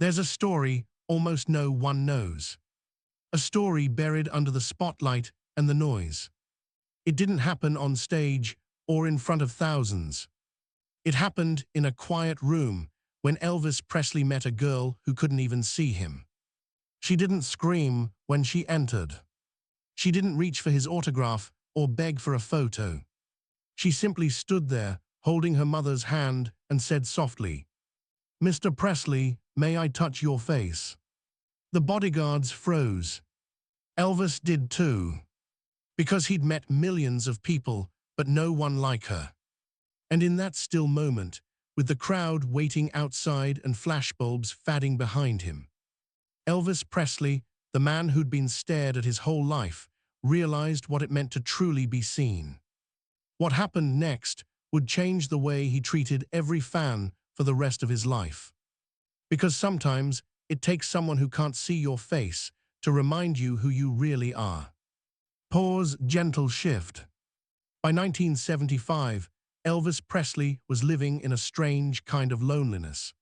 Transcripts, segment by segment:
There's a story almost no one knows. A story buried under the spotlight and the noise. It didn't happen on stage or in front of thousands. It happened in a quiet room when Elvis Presley met a girl who couldn't even see him. She didn't scream when she entered. She didn't reach for his autograph or beg for a photo. She simply stood there, holding her mother's hand, and said softly, "Mr. Presley, may I touch your face?" The bodyguards froze. Elvis did too, because he'd met millions of people, but no one like her. And in that still moment, with the crowd waiting outside and flashbulbs fading behind him, Elvis Presley, the man who'd been stared at his whole life, realized what it meant to truly be seen. What happened next would change the way he treated every fan for the rest of his life. Because sometimes it takes someone who can't see your face to remind you who you really are. Pause, gentle shift. By 1975, Elvis Presley was living in a strange kind of loneliness.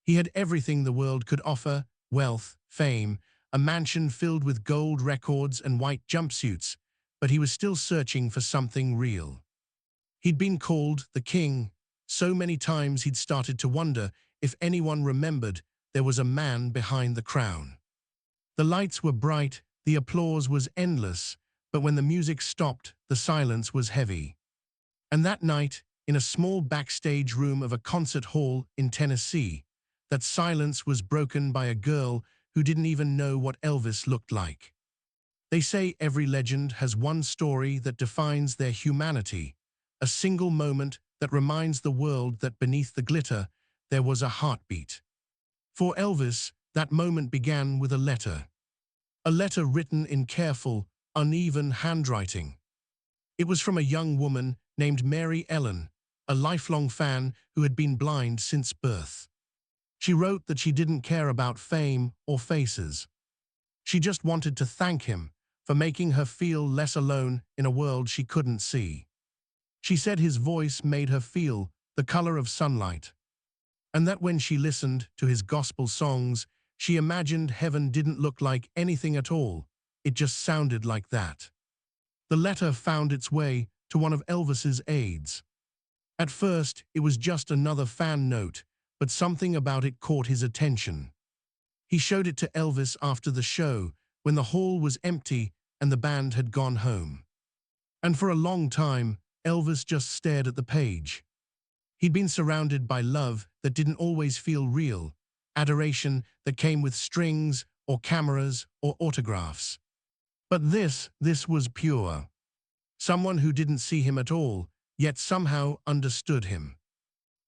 He had everything the world could offer: wealth, fame, a mansion filled with gold records and white jumpsuits, but he was still searching for something real. He'd been called the king so many times he'd started to wonder if anyone remembered there was a man behind the crown. The lights were bright, the applause was endless, but when the music stopped, the silence was heavy. And that night, in a small backstage room of a concert hall in Tennessee, that silence was broken by a girl who didn't even know what Elvis looked like. They say every legend has one story that defines their humanity, a single moment that reminds the world that beneath the glitter, there was a heartbeat. For Elvis, that moment began with a letter. A letter written in careful, uneven handwriting. It was from a young woman named Mary Ellen, a lifelong fan who had been blind since birth. She wrote that she didn't care about fame or faces. She just wanted to thank him for making her feel less alone in a world she couldn't see. She said his voice made her feel the color of sunlight, and that when she listened to his gospel songs, she imagined heaven didn't look like anything at all. It just sounded like that. The letter found its way to one of Elvis's aides. At first, it was just another fan note, but something about it caught his attention. He showed it to Elvis after the show, when the hall was empty and the band had gone home. And for a long time, Elvis just stared at the page. He'd been surrounded by love that didn't always feel real, adoration that came with strings or cameras or autographs. But this was pure. Someone who didn't see him at all, yet somehow understood him.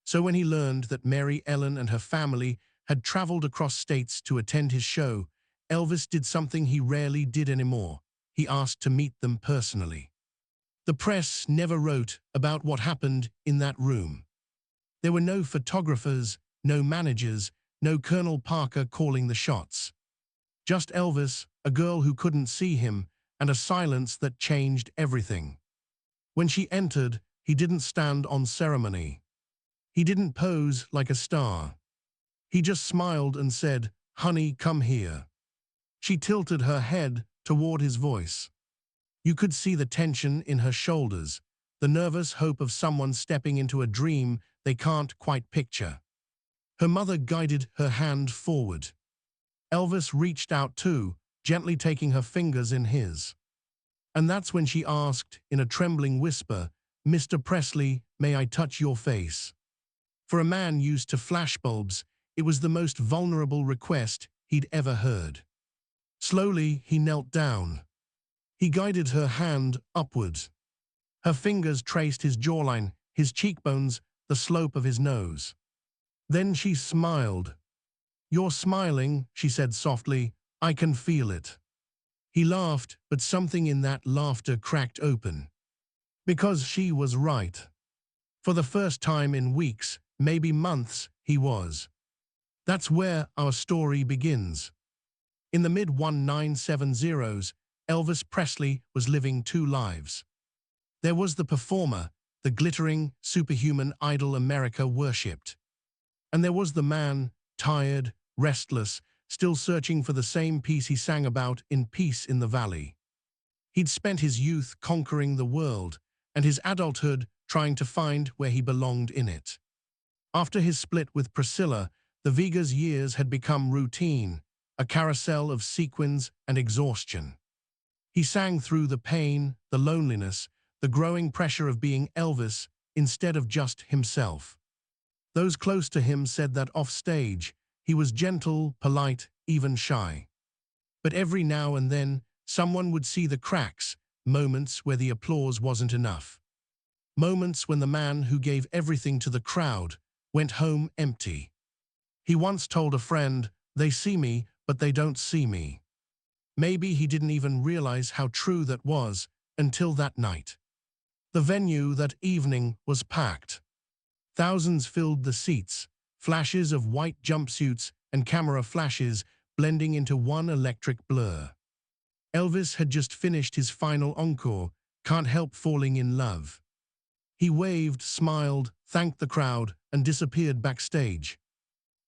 So when he learned that Mary Ellen and her family had traveled across states to attend his show, Elvis did something he rarely did anymore. He asked to meet them personally. The press never wrote about what happened in that room. There were no photographers, no managers, no Colonel Parker calling the shots. Just Elvis, a girl who couldn't see him, and a silence that changed everything. When she entered, he didn't stand on ceremony. He didn't pose like a star. He just smiled and said, "Honey, come here." She tilted her head toward his voice. You could see the tension in her shoulders, the nervous hope of someone stepping into a dream they can't quite picture. Her mother guided her hand forward. Elvis reached out too, gently taking her fingers in his. And that's when she asked, in a trembling whisper, "Mr. Presley, may I touch your face?" For a man used to flashbulbs, it was the most vulnerable request he'd ever heard. Slowly, he knelt down. He guided her hand upward. Her fingers traced his jawline, his cheekbones, the slope of his nose. Then she smiled. "You're smiling," she said softly. "I can feel it." He laughed, but something in that laughter cracked open. Because she was right. For the first time in weeks, maybe months, he was. That's where our story begins. In the mid-1970s, Elvis Presley was living two lives. There was the performer, the glittering, superhuman idol America worshipped. And there was the man, tired, restless, still searching for the same peace he sang about in Peace in the Valley. He'd spent his youth conquering the world, and his adulthood trying to find where he belonged in it. After his split with Priscilla, the Vega's years had become routine, a carousel of sequins and exhaustion. He sang through the pain, the loneliness, the growing pressure of being Elvis instead of just himself. Those close to him said that off stage, he was gentle, polite, even shy. But every now and then, someone would see the cracks, moments where the applause wasn't enough. Moments when the man who gave everything to the crowd went home empty. He once told a friend, "They see me, but they don't see me." Maybe he didn't even realize how true that was until that night. The venue that evening was packed. Thousands filled the seats, flashes of white jumpsuits and camera flashes blending into one electric blur. Elvis had just finished his final encore, Can't Help Falling in Love. He waved, smiled, thanked the crowd, and disappeared backstage.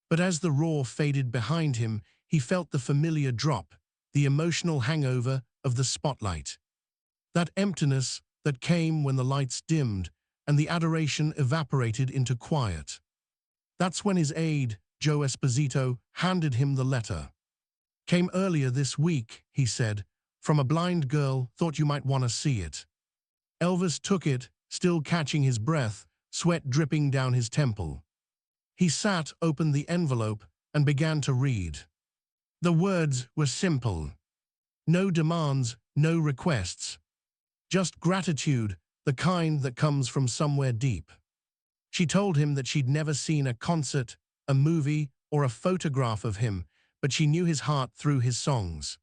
But as the roar faded behind him, he felt the familiar drop, the emotional hangover of the spotlight. That emptiness that came when the lights dimmed and the adoration evaporated into quiet. That's when his aide, Joe Esposito, handed him the letter. "Came earlier this week," he said, "from a blind girl, thought you might want to see it." Elvis took it, still catching his breath, sweat dripping down his temple. He sat, opened the envelope, and began to read. The words were simple. No demands, no requests. Just gratitude, the kind that comes from somewhere deep. She told him that she'd never seen a concert, a movie, or a photograph of him, but she knew his heart through his songs.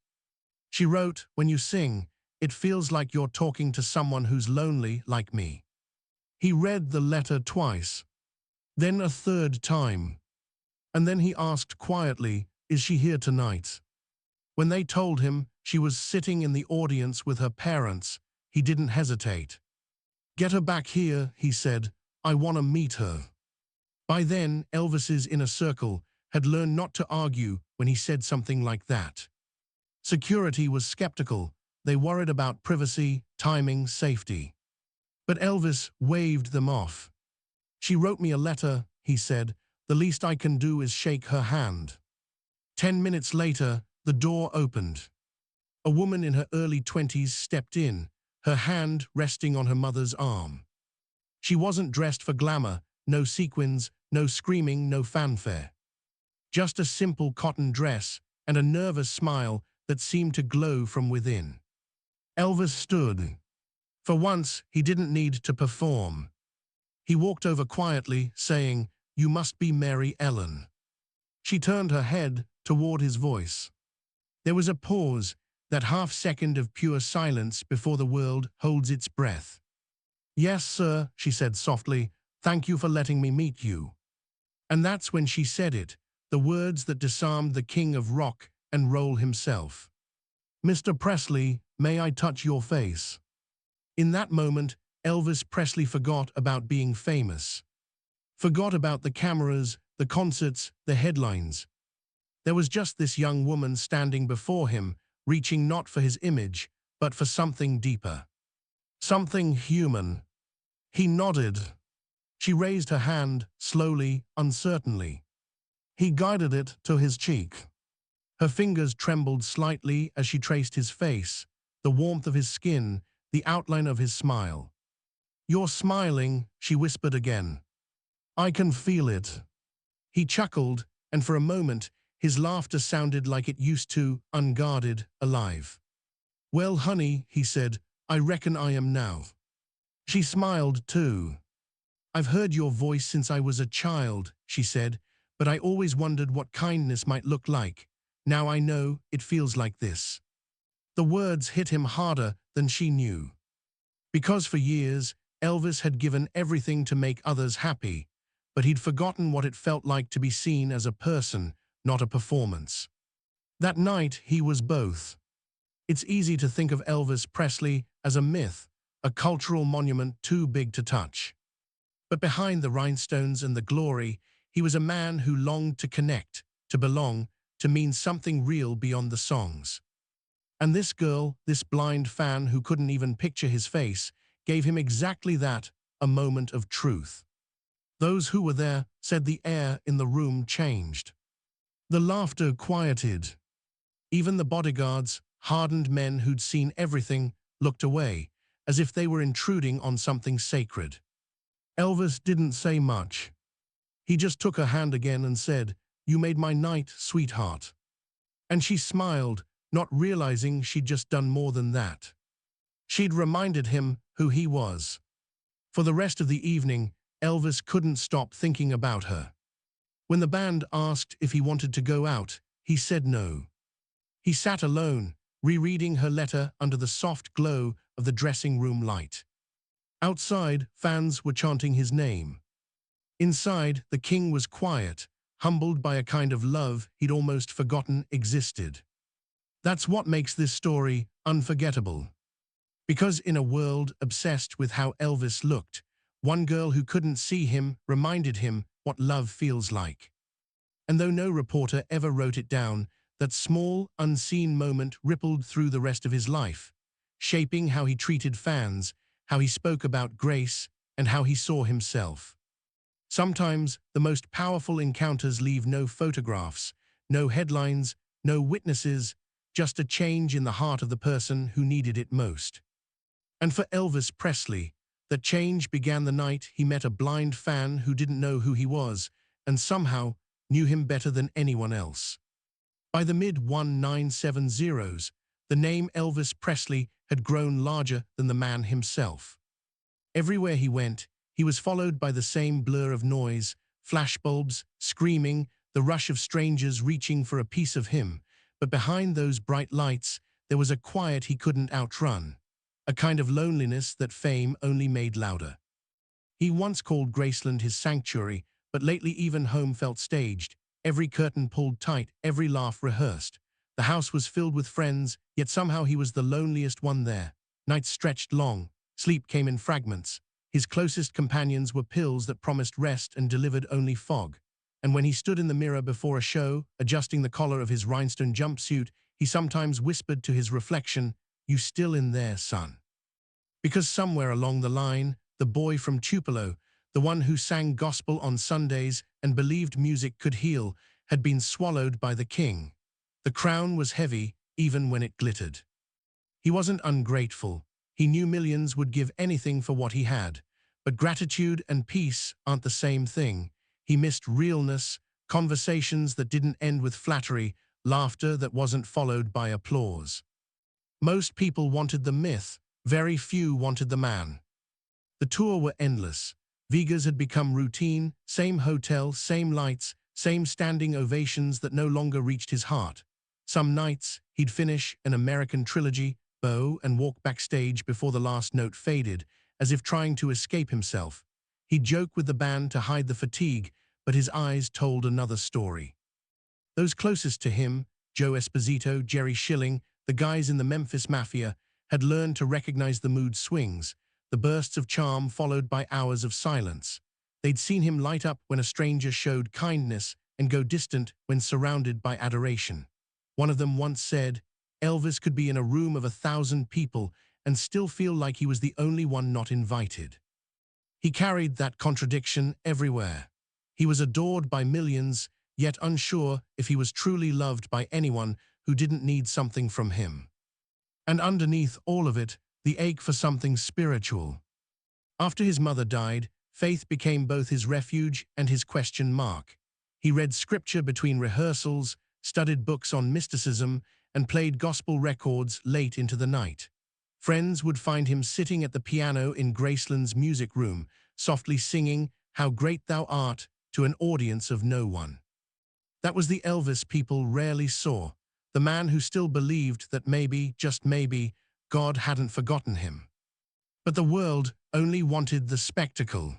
She wrote, "When you sing, it feels like you're talking to someone who's lonely like me." He read the letter twice, then a third time. And then he asked quietly, "Is she here tonight?" When they told him she was sitting in the audience with her parents, he didn't hesitate. "Get her back here," he said. "I want to meet her." By then, Elvis's inner circle had learned not to argue when he said something like that. Security was skeptical. They worried about privacy, timing, safety. But Elvis waved them off. "She wrote me a letter," he said. "The least I can do is shake her hand." 10 minutes later, the door opened. A woman in her early 20s stepped in, her hand resting on her mother's arm. She wasn't dressed for glamour, no sequins, no screaming, no fanfare. Just a simple cotton dress and a nervous smile that seemed to glow from within. Elvis stood. For once, he didn't need to perform. He walked over quietly, saying, "You must be Mary Ellen." She turned her head toward his voice. There was a pause, that half-second of pure silence before the world holds its breath. "Yes, sir," she said softly. "Thank you for letting me meet you." And that's when she said it, the words that disarmed the king of rock and roll himself. "Mr. Presley, may I touch your face?" In that moment, Elvis Presley forgot about being famous. Forgot about the cameras, the concerts, the headlines. There was just this young woman standing before him, reaching not for his image, but for something deeper. Something human. He nodded. She raised her hand, slowly, uncertainly. He guided it to his cheek. Her fingers trembled slightly as she traced his face, the warmth of his skin, the outline of his smile. "You're smiling," she whispered again. "I can feel it." He chuckled, and for a moment, his laughter sounded like it used to, unguarded, alive. "Well, honey," he said, "I reckon I am now." She smiled too. "I've heard your voice since I was a child," she said, "but I always wondered what kindness might look like. Now I know it feels like this." The words hit him harder than she knew. Because for years, Elvis had given everything to make others happy, but he'd forgotten what it felt like to be seen as a person, not a performance. That night, he was both. It's easy to think of Elvis Presley as a myth, a cultural monument too big to touch. But behind the rhinestones and the glory, he was a man who longed to connect, to belong, to mean something real beyond the songs. And this girl, this blind fan who couldn't even picture his face, gave him exactly that, a moment of truth. Those who were there said the air in the room changed. The laughter quieted. Even the bodyguards, hardened men who'd seen everything, looked away, as if they were intruding on something sacred. Elvis didn't say much. He just took her hand again and said, "You made my night, sweetheart." And she smiled, not realizing she'd just done more than that. She'd reminded him who he was. For the rest of the evening, Elvis couldn't stop thinking about her. When the band asked if he wanted to go out, he said no. He sat alone, rereading her letter under the soft glow of the dressing room light. Outside, fans were chanting his name. Inside, the king was quiet, humbled by a kind of love he'd almost forgotten existed. That's what makes this story unforgettable. Because in a world obsessed with how Elvis looked, one girl who couldn't see him reminded him what love feels like. And though no reporter ever wrote it down, that small, unseen moment rippled through the rest of his life, shaping how he treated fans, how he spoke about grace, and how he saw himself. Sometimes, the most powerful encounters leave no photographs, no headlines, no witnesses, just a change in the heart of the person who needed it most. And for Elvis Presley, that change began the night he met a blind fan who didn't know who he was, and somehow knew him better than anyone else. By the mid-1970s, the name Elvis Presley had grown larger than the man himself. Everywhere he went, he was followed by the same blur of noise, flashbulbs, screaming, the rush of strangers reaching for a piece of him. But behind those bright lights, there was a quiet he couldn't outrun, a kind of loneliness that fame only made louder. He once called Graceland his sanctuary, but lately even home felt staged, every curtain pulled tight, every laugh rehearsed. The house was filled with friends, yet somehow he was the loneliest one there. Nights stretched long, sleep came in fragments. His closest companions were pills that promised rest and delivered only fog. And when he stood in the mirror before a show, adjusting the collar of his rhinestone jumpsuit, he sometimes whispered to his reflection, "You still in there, son?" Because somewhere along the line, the boy from Tupelo, the one who sang gospel on Sundays and believed music could heal, had been swallowed by the king. The crown was heavy, even when it glittered. He wasn't ungrateful. He knew millions would give anything for what he had. But gratitude and peace aren't the same thing. He missed realness, conversations that didn't end with flattery, laughter that wasn't followed by applause. Most people wanted the myth, very few wanted the man. The tour were endless. Vegas had become routine, same hotel, same lights, same standing ovations that no longer reached his heart. Some nights, he'd finish an American trilogy, bow, and walk backstage before the last note faded, as if trying to escape himself. He'd joke with the band to hide the fatigue, but his eyes told another story. Those closest to him, Joe Esposito, Jerry Schilling, the guys in the Memphis Mafia, had learned to recognize the mood swings, the bursts of charm followed by hours of silence. They'd seen him light up when a stranger showed kindness and go distant when surrounded by adoration. One of them once said, Elvis could be in a room of 1,000 people and still feel like he was the only one not invited. He carried that contradiction everywhere. He was adored by millions, yet unsure if he was truly loved by anyone who didn't need something from him. And underneath all of it, the ache for something spiritual. After his mother died, faith became both his refuge and his question mark. He read scripture between rehearsals, studied books on mysticism, and played gospel records late into the night. Friends would find him sitting at the piano in Graceland's music room, softly singing, "How Great Thou Art," to an audience of no one. That was the Elvis people rarely saw, the man who still believed that maybe, just maybe, God hadn't forgotten him. But the world only wanted the spectacle.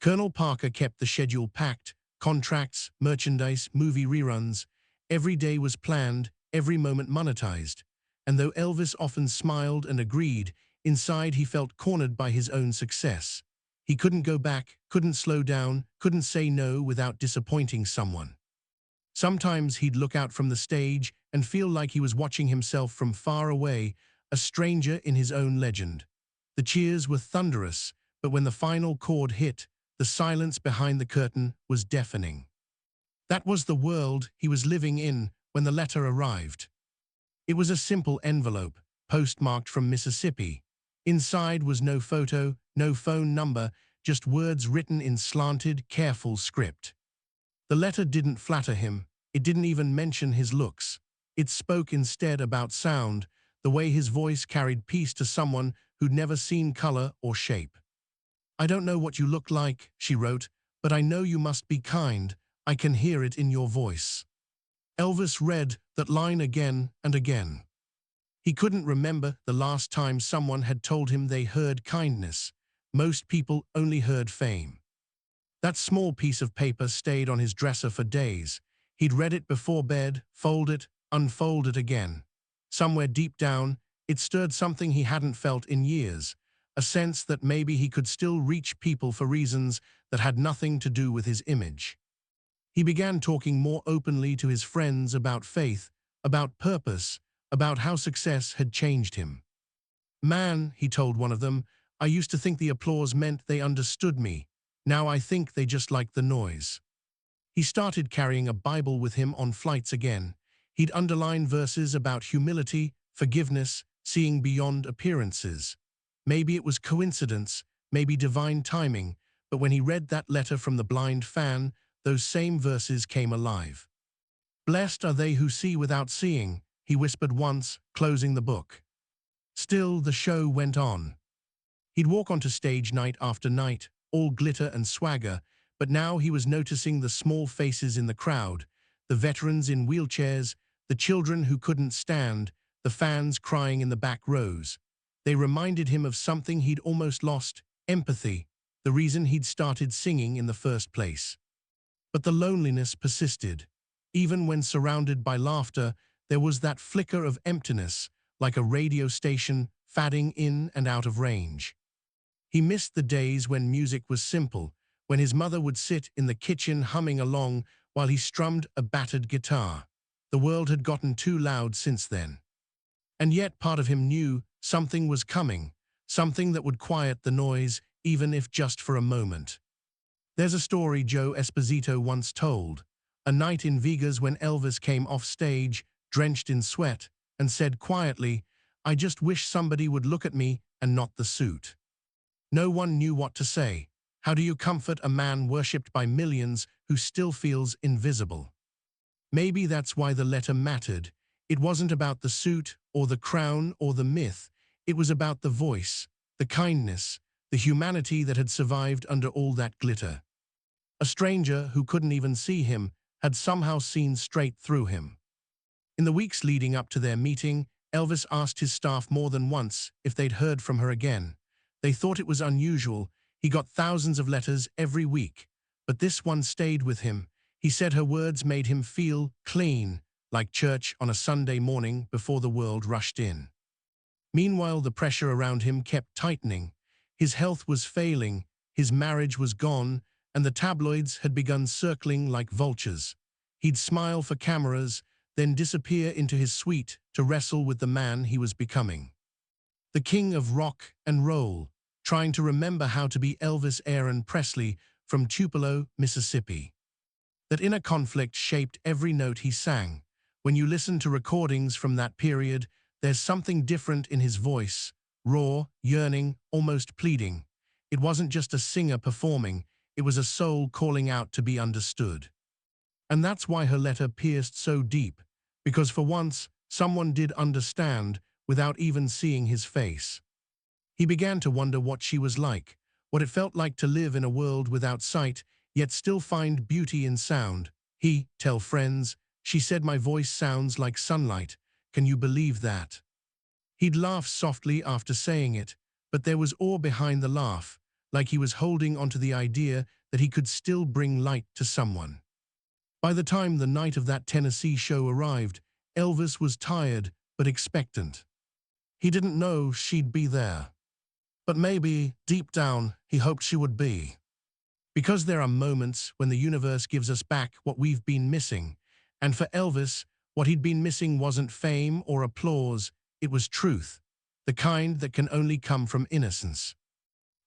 Colonel Parker kept the schedule packed, contracts, merchandise, movie reruns. Every day was planned, every moment monetized. And though Elvis often smiled and agreed, inside he felt cornered by his own success. He couldn't go back, couldn't slow down, couldn't say no without disappointing someone. Sometimes he'd look out from the stage and feel like he was watching himself from far away, a stranger in his own legend. The cheers were thunderous, but when the final chord hit, the silence behind the curtain was deafening. That was the world he was living in when the letter arrived. It was a simple envelope, postmarked from Mississippi. Inside was no photo, no phone number, just words written in slanted, careful script. The letter didn't flatter him. It didn't even mention his looks. It spoke instead about sound, the way his voice carried peace to someone who'd never seen color or shape. "I don't know what you look like," she wrote, "but I know you must be kind. I can hear it in your voice." Elvis read that line again and again. He couldn't remember the last time someone had told him they heard kindness. Most people only heard fame. That small piece of paper stayed on his dresser for days. He'd read it before bed, fold it, unfold it again. Somewhere deep down, it stirred something he hadn't felt in years, a sense that maybe he could still reach people for reasons that had nothing to do with his image. He began talking more openly to his friends about faith, about purpose, about how success had changed him. "Man," he told one of them, "I used to think the applause meant they understood me. Now I think they just liked the noise." He started carrying a Bible with him on flights again. He'd underline verses about humility, forgiveness, seeing beyond appearances. Maybe it was coincidence, maybe divine timing, but when he read that letter from the blind fan, those same verses came alive. "Blessed are they who see without seeing," he whispered once, closing the book. Still, the show went on. He'd walk onto stage night after night, all glitter and swagger, but now he was noticing the small faces in the crowd, the veterans in wheelchairs, the children who couldn't stand, the fans crying in the back rows. They reminded him of something he'd almost lost: empathy, the reason he'd started singing in the first place. But the loneliness persisted. Even when surrounded by laughter, there was that flicker of emptiness, like a radio station fading in and out of range. He missed the days when music was simple, when his mother would sit in the kitchen humming along while he strummed a battered guitar. The world had gotten too loud since then. And yet part of him knew something was coming, something that would quiet the noise, even if just for a moment. There's a story Joe Esposito once told, a night in Vegas when Elvis came off stage, drenched in sweat, and said quietly, "I just wish somebody would look at me and not the suit." No one knew what to say. How do you comfort a man worshipped by millions who still feels invisible? Maybe that's why the letter mattered. It wasn't about the suit or the crown or the myth. It was about the voice, the kindness, the humanity that had survived under all that glitter. A stranger who couldn't even see him had somehow seen straight through him. In the weeks leading up to their meeting, Elvis asked his staff more than once if they'd heard from her again. They thought it was unusual. He got thousands of letters every week. But this one stayed with him. He said her words made him feel clean, like church on a Sunday morning before the world rushed in. Meanwhile, the pressure around him kept tightening. His health was failing, his marriage was gone, and the tabloids had begun circling like vultures. He'd smile for cameras, then disappear into his suite to wrestle with the man he was becoming. The king of rock and roll, trying to remember how to be Elvis Presley from Tupelo, Mississippi. That inner conflict shaped every note he sang. When you listen to recordings from that period, there's something different in his voice, raw, yearning, almost pleading. It wasn't just a singer performing, it was a soul calling out to be understood. And that's why her letter pierced so deep, because for once, someone did understand without even seeing his face. He began to wonder what she was like, what it felt like to live in a world without sight, yet still find beauty in sound. He, tell friends, she said my voice sounds like sunlight. Can you believe that? He'd laugh softly after saying it, but there was awe behind the laugh, like he was holding onto the idea that he could still bring light to someone. By the time the night of that Tennessee show arrived, Elvis was tired but expectant. He didn't know she'd be there. But maybe, deep down, he hoped she would be. Because there are moments when the universe gives us back what we've been missing, And for Elvis, what he'd been missing wasn't fame or applause, it was truth, the kind that can only come from innocence.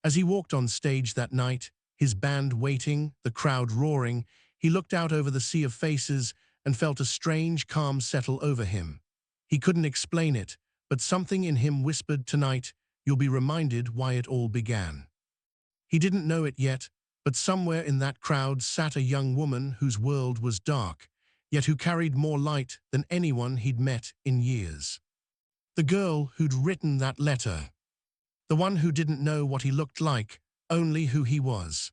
As he walked on stage that night, his band waiting, the crowd roaring, he looked out over the sea of faces and felt a strange calm settle over him. He couldn't explain it, but something in him whispered, "Tonight, you'll be reminded why it all began." He didn't know it yet, but somewhere in that crowd sat a young woman whose world was dark, yet who carried more light than anyone he'd met in years. The girl who'd written that letter. The one who didn't know what he looked like, only who he was.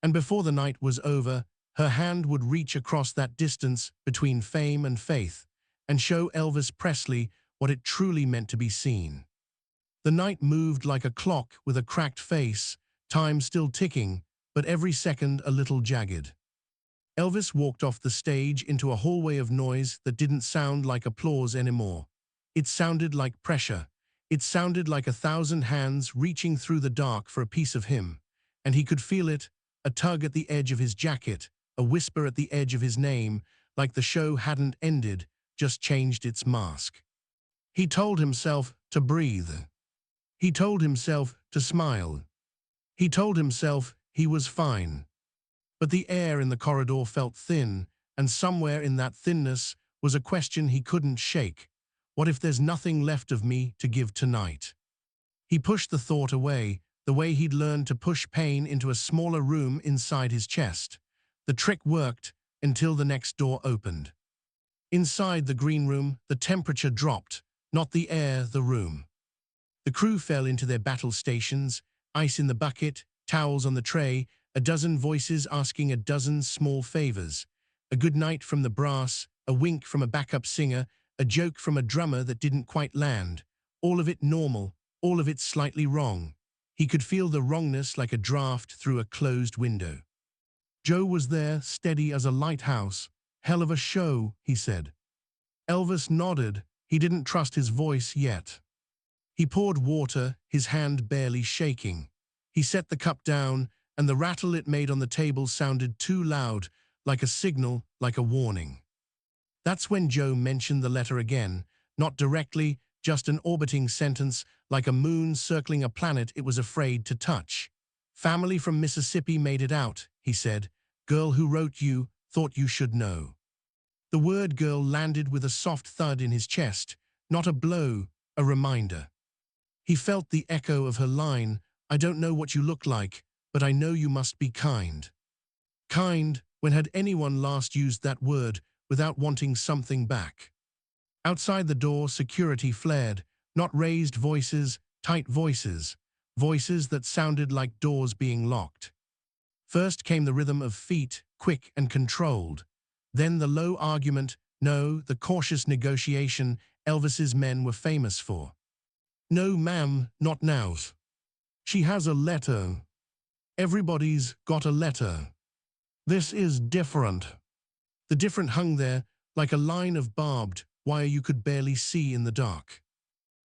And before the night was over, her hand would reach across that distance between fame and faith and show Elvis Presley what it truly meant to be seen. The night moved like a clock with a cracked face, time still ticking, but every second a little jagged. Elvis walked off the stage into a hallway of noise that didn't sound like applause anymore. It sounded like pressure. It sounded like 1,000 hands reaching through the dark for a piece of him, and he could feel it, a tug at the edge of his jacket, a whisper at the edge of his name, like the show hadn't ended, just changed its mask. He told himself to breathe. He told himself to smile. He told himself he was fine. But the air in the corridor felt thin, and somewhere in that thinness was a question he couldn't shake. What if there's nothing left of me to give tonight? He pushed the thought away, the way he'd learned to push pain into a smaller room inside his chest. The trick worked until the next door opened. Inside the green room, the temperature dropped, not the air, the room. The crew fell into their battle stations, ice in the bucket, towels on the tray, a dozen voices asking a dozen small favors. A good night from the brass, a wink from a backup singer, a joke from a drummer that didn't quite land. All of it normal, all of it slightly wrong. He could feel the wrongness like a draft through a closed window. Joe was there, steady as a lighthouse. "Hell of a show," he said. Elvis nodded. He didn't trust his voice yet. He poured water, his hand barely shaking. He set the cup down, and the rattle it made on the table sounded too loud, like a signal, like a warning. That's when Joe mentioned the letter again, not directly, just an orbiting sentence, like a moon circling a planet it was afraid to touch. "Family from Mississippi made it out," he said. "Girl who wrote you, thought you should know." The word girl landed with a soft thud in his chest, not a blow, a reminder. He felt the echo of her line, "I don't know what you look like, but I know you must be kind." Kind, when had anyone last used that word without wanting something back? Outside the door, security flared, not raised voices, tight voices, voices that sounded like doors being locked. First came the rhythm of feet, quick and controlled. Then the low argument, no, the cautious negotiation Elvis's men were famous for. "No, ma'am, not now. She has a letter. Everybody's got a letter. This is different." The different hung there like a line of barbed wire you could barely see in the dark.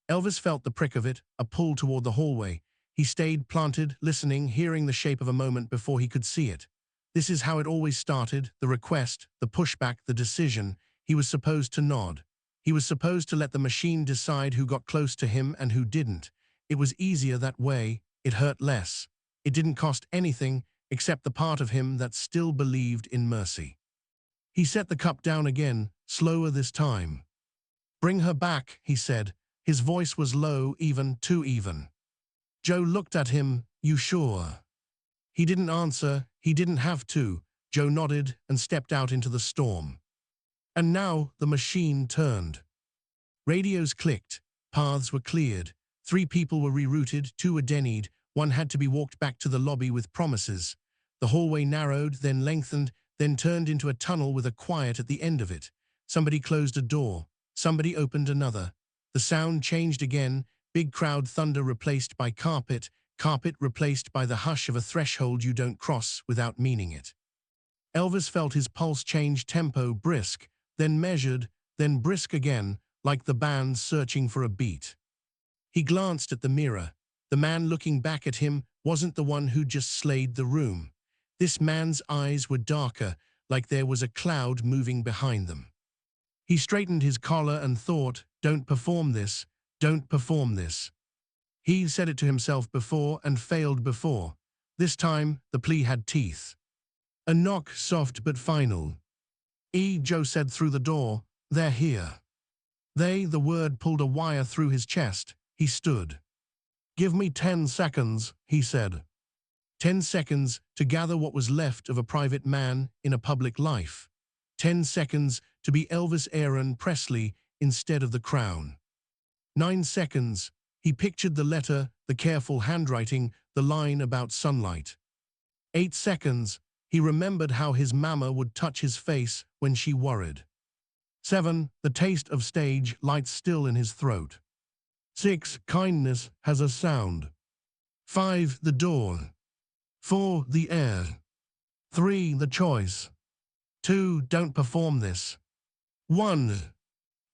Elvis felt the prick of it, a pull toward the hallway. He stayed planted, listening, hearing the shape of a moment before he could see it. This is how it always started, the request, the pushback, the decision. He was supposed to nod. He was supposed to let the machine decide who got close to him and who didn't. It was easier that way. It hurt less. It didn't cost anything except the part of him that still believed in mercy. He set the cup down again, slower this time. "Bring her back," he said. His voice was low, even, too even. Joe looked at him. "You sure?" He didn't answer. He didn't have to. Joe nodded and stepped out into the storm. And now the machine turned. Radios clicked. Paths were cleared. 3 people were rerouted, 2 were denied, 1 had to be walked back to the lobby with promises. The hallway narrowed, then lengthened, then turned into a tunnel with a quiet at the end of it. Somebody closed a door. Somebody opened another. The sound changed again, big crowd thunder replaced by carpet, carpet replaced by the hush of a threshold you don't cross without meaning it. Elvis felt his pulse change tempo, brisk, then measured, then brisk again, like the band searching for a beat. He glanced at the mirror. The man looking back at him wasn't the one who just slayed the room. This man's eyes were darker, like there was a cloud moving behind them. He straightened his collar and thought, "Don't perform this, don't perform this." He said it to himself before and failed before. This time, the plea had teeth. A knock, soft but final. Joe said through the door, "They're here." The word pulled a wire through his chest. He stood. "Give me 10 seconds, he said. 10 seconds to gather what was left of a private man in a public life. 10 seconds to be Elvis Presley instead of the crown. 9 seconds. He pictured the letter, the careful handwriting, the line about sunlight. 8 seconds. He remembered how his mama would touch his face when she worried. 7. The taste of stage light still in his throat. 6. Kindness has a sound. 5. The door. 4. The air. 3. The choice. 2. Don't perform this. 1.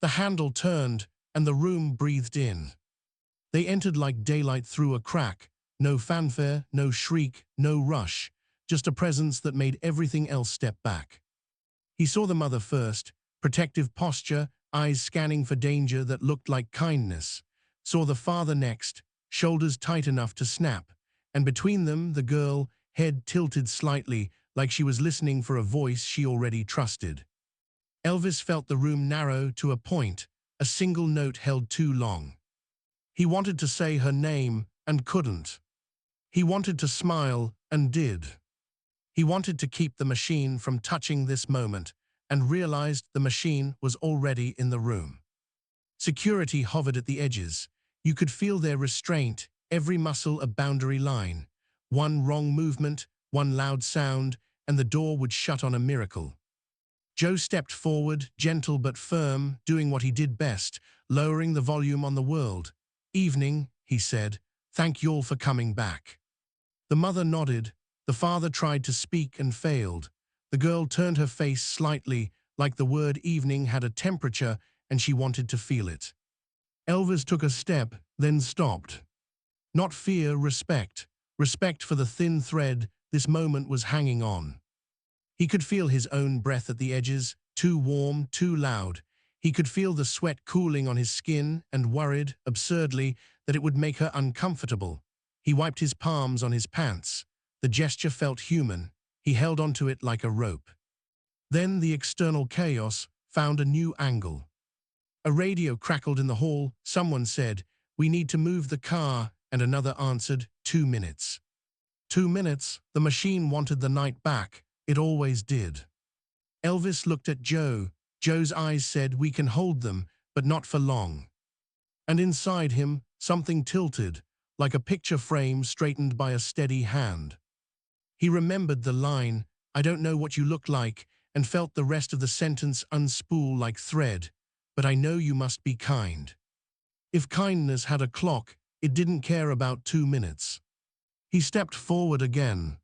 The handle turned and the room breathed in. They entered like daylight through a crack. No fanfare, no shriek, no rush. Just a presence that made everything else step back. He saw the mother first, protective posture, eyes scanning for danger that looked like kindness. Saw the father next, shoulders tight enough to snap. And between them, the girl, head tilted slightly, like she was listening for a voice she already trusted. Elvis felt the room narrow to a point, a single note held too long. He wanted to say her name and couldn't. He wanted to smile and did. He wanted to keep the machine from touching this moment and realized the machine was already in the room. Security hovered at the edges. You could feel their restraint, every muscle a boundary line. One wrong movement, one loud sound, and the door would shut on a miracle. Joe stepped forward, gentle but firm, doing what he did best, lowering the volume on the world. "Evening," he said. "Thank y'all for coming back." The mother nodded. The father tried to speak and failed. The girl turned her face slightly, like the word evening had a temperature and she wanted to feel it. Elvis took a step, then stopped. Not fear, respect. Respect for the thin thread this moment was hanging on. He could feel his own breath at the edges, too warm, too loud. He could feel the sweat cooling on his skin and worried, absurdly, that it would make her uncomfortable. He wiped his palms on his pants. The gesture felt human. He held onto it like a rope. Then the external chaos found a new angle. A radio crackled in the hall. Someone said, "We need to move the car," and another answered, 2 minutes. 2 minutes, the machine wanted the night back. It always did. Elvis looked at Joe. Joe's eyes said, "We can hold them, but not for long." And inside him, something tilted, like a picture frame straightened by a steady hand. He remembered the line, "I don't know what you look like," and felt the rest of the sentence unspool like thread, "But I know you must be kind." If kindness had a clock, it didn't care about 2 minutes. He stepped forward again.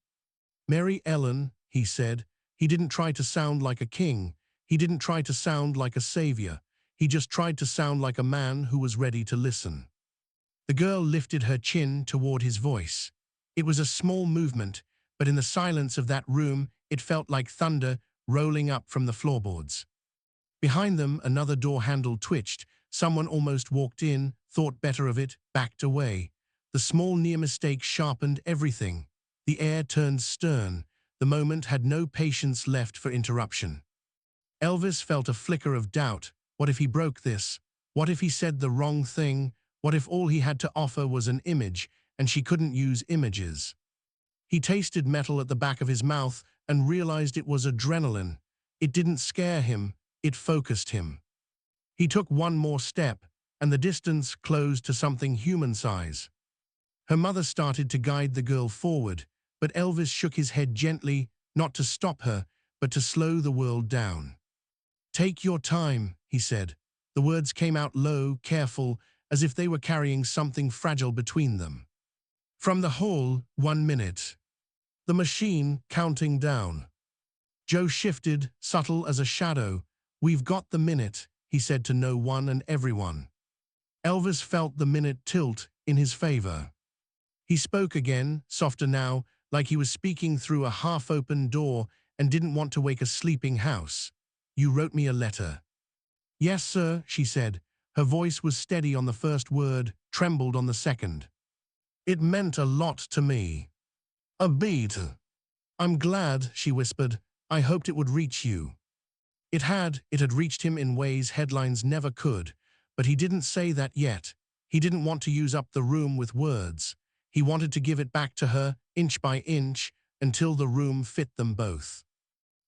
"Mary Ellen," he said. He didn't try to sound like a king. He didn't try to sound like a savior. He just tried to sound like a man who was ready to listen. The girl lifted her chin toward his voice. It was a small movement, but in the silence of that room, it felt like thunder rolling up from the floorboards. Behind them, another door handle twitched. Someone almost walked in, thought better of it, backed away. The small near mistake sharpened everything. The air turned stern. The moment had no patience left for interruption. Elvis felt a flicker of doubt. What if he broke this? What if he said the wrong thing? What if all he had to offer was an image, and she couldn't use images? He tasted metal at the back of his mouth and realized it was adrenaline. It didn't scare him, it focused him. He took one more step, and the distance closed to something human size. Her mother started to guide the girl forward, but Elvis shook his head gently, not to stop her, but to slow the world down. "Take your time," he said. The words came out low, careful, as if they were carrying something fragile between them. From the hall, 1 minute. The machine counting down. Joe shifted, subtle as a shadow. "We've got the minute," he said to no one and everyone. Elvis felt the minute tilt in his favor. He spoke again, softer now, like he was speaking through a half-open door, and didn't want to wake a sleeping house. You wrote me a letter. Yes, sir, she said. Her voice was steady on the first word, trembled on the second. It meant a lot to me. A beat. I'm glad, she whispered. I hoped it would reach you. It had reached him in ways headlines never could, but he didn't say that yet. He didn't want to use up the room with words. He wanted to give it back to her, inch by inch, until the room fit them both.